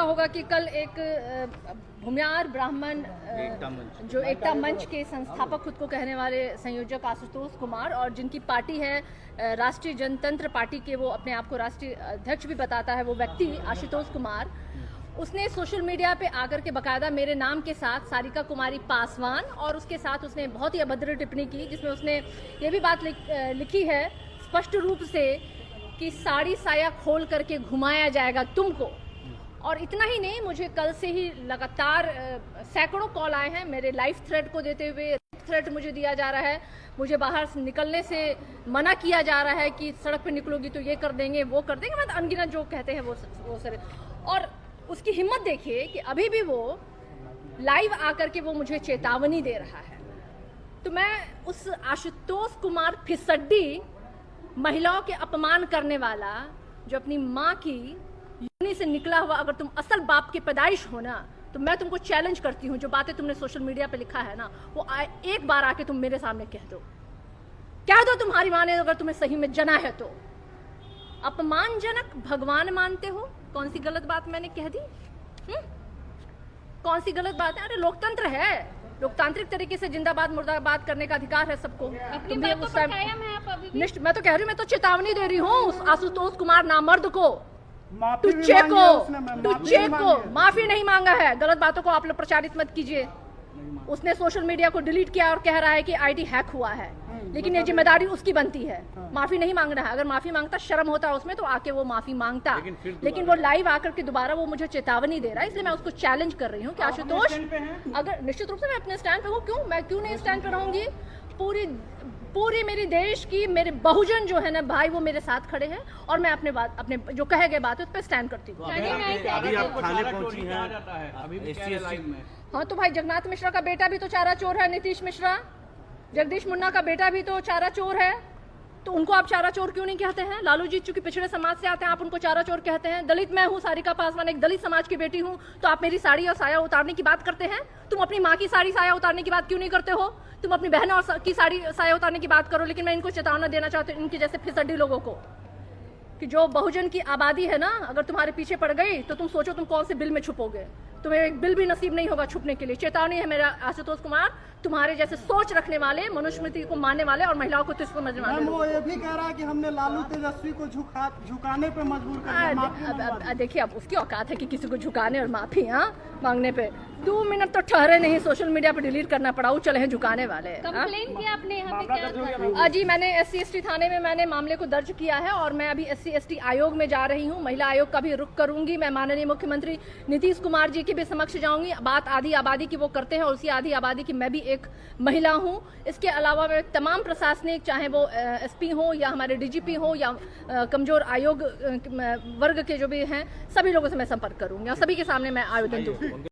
होगा कि कल एक भूमियार ब्राह्मण जो एकता मंच के संस्थापक खुद को कहने वाले संयोजक आशुतोष कुमार और जिनकी पार्टी है राष्ट्रीय जनतंत्र पार्टी के, वो अपने आप को राष्ट्रीय अध्यक्ष भी बताता है, वो व्यक्ति आशुतोष कुमार, उसने सोशल मीडिया पे आकर के बकायदा मेरे नाम के साथ सारिका कुमारी पासवान और उसके साथ उसने बहुत ही अभद्र टिप्पणी की, जिसमें उसने ये भी बात लिखी है स्पष्ट रूप से कि साड़ी साया खोल करके घुमाया जाएगा तुमको। और इतना ही नहीं, मुझे कल से ही लगातार सैकड़ों कॉल आए हैं मेरे लाइफ थ्रेट को देते हुए। थ्रेट मुझे दिया जा रहा है, मुझे बाहर निकलने से मना किया जा रहा है कि सड़क पे निकलोगी तो ये कर देंगे वो कर देंगे, मतलब अनगिनत जो कहते हैं वो सर। और उसकी हिम्मत देखिए कि अभी भी वो लाइव आकर के वो मुझे चेतावनी दे रहा है। तो मैं उस आशुतोष कुमार फिसड्डी, महिलाओं के अपमान करने वाला, जो अपनी माँ की यूनी से निकला हुआ, अगर तुम असल बाप की पैदाइश हो ना, तो मैं तुमको चैलेंज करती हूँ, जो बातें तुमने सोशल मीडिया पे लिखा है ना, वो एक बार आके तुम मेरे सामने कह दो तुम्हारी माँ ने अगर तुम्हें सही में जना है तो। अपमानजनक भगवान मानते हो? कौन सी गलत बात मैंने कह दी? कौन सी गलत बात है? अरे लोकतंत्र है, लोकतांत्रिक तरीके से जिंदाबाद मुर्दाबाद करने का अधिकार है सबको। मैं तो कह रही हूँ, मैं तो चेतावनी दे रही हूँ उस आशुतोष कुमार नामर्द को, टुच्चे को माफी नहीं मांगा है। गलत बातों को आप लोग प्रचारित मत कीजिए। उसने सोशल मीडिया को डिलीट किया और कह रहा है कि आईडी हैक हुआ है, लेकिन ये जिम्मेदारी उसकी बनती है। माफी नहीं मांग रहा है, अगर माफी मांगता, शर्म होता उसमें तो आके वो माफी मांगता, लेकिन वो लाइव आकर के दोबारा वो मुझे चेतावनी दे रहा है। इसलिए मैं उसको चैलेंज कर रही हूँ कि आशुतोष, अगर निश्चित रूप से मैं अपने स्टैंड पे हूँ, मैं क्यों नहीं स्टैंड पे रहूंगी? पूरी मेरी देश की, मेरे बहुजन जो है ना भाई, वो मेरे साथ खड़े हैं और मैं अपने जो कहे गए बात है उस पर स्टैंड करती हूँ। अभी आप थाने पहुंची हैं। हाँ तो भाई, जगन्नाथ मिश्रा का बेटा भी तो चारा चोर है, नीतीश मिश्रा, जगदीश मुन्ना का बेटा भी तो चारा चोर है, तो उनको आप चारा चोर क्यों नहीं कहते हैं? लालू जी चूंकि पिछड़े समाज से आते हैं, आप उनको चारा चोर कहते हैं। दलित मैं हूँ, सारिका पासवान एक दलित समाज की बेटी हूँ, तो आप मेरी साड़ी और साया उतारने की बात करते हैं। तुम अपनी माँ की साड़ी साया उतारने की बात क्यों नहीं करते हो? तुम अपनी बहन और की साड़ी साया उतारने की बात करो। लेकिन मैं इनको चेतावना देना चाहती हूँ, इनके जैसे फिसड्डी लोगों को, कि जो बहुजन की आबादी है ना, अगर तुम्हारे पीछे पड़ गई तो तुम सोचो तुम कौन से बिल में छुपोगे। तुम्हें एक बिल भी नसीब नहीं होगा छुपने के लिए। चेतावनी है मेरा आशुतोष कुमार, तुम्हारे जैसे सोच रखने वाले, मनुस्मृति को मानने वाले और महिलाओं को तुच्छ समझने वाले। वो ये भी कह रहा है कि हमने लालू तेजस्वी को झुकाने पे मजबूर कर। देखिए, अब उसकी औकात है कि किसी को झुकाने और माफी मांगने पे। 2 मिनट तो ठहरे नहीं, सोशल मीडिया पे डिलीट करना पड़ा, वो चले हैं झुकाने वाले। कंप्लेन किया आपने यहाँ पे क्या? जी, मैंने SC/ST थाने में मैंने मामले को दर्ज किया है और मैं अभी SC/ST आयोग में जा रही हूँ। महिला आयोग का भी रुख करूंगी। मैं माननीय मुख्यमंत्री नीतीश कुमार जी के भी समक्ष जाऊंगी। बात आधी आबादी की वो करते हैं और उसी आधी आबादी की मैं भी एक महिला हूँ। इसके अलावा मैं तमाम प्रशासनिक, चाहे वो SP हो या हमारे DGP हो या कमजोर आयोग वर्ग के जो भी हैं, सभी लोगों से मैं संपर्क करूंगी और सभी के सामने मैं आवेदन दूंगी।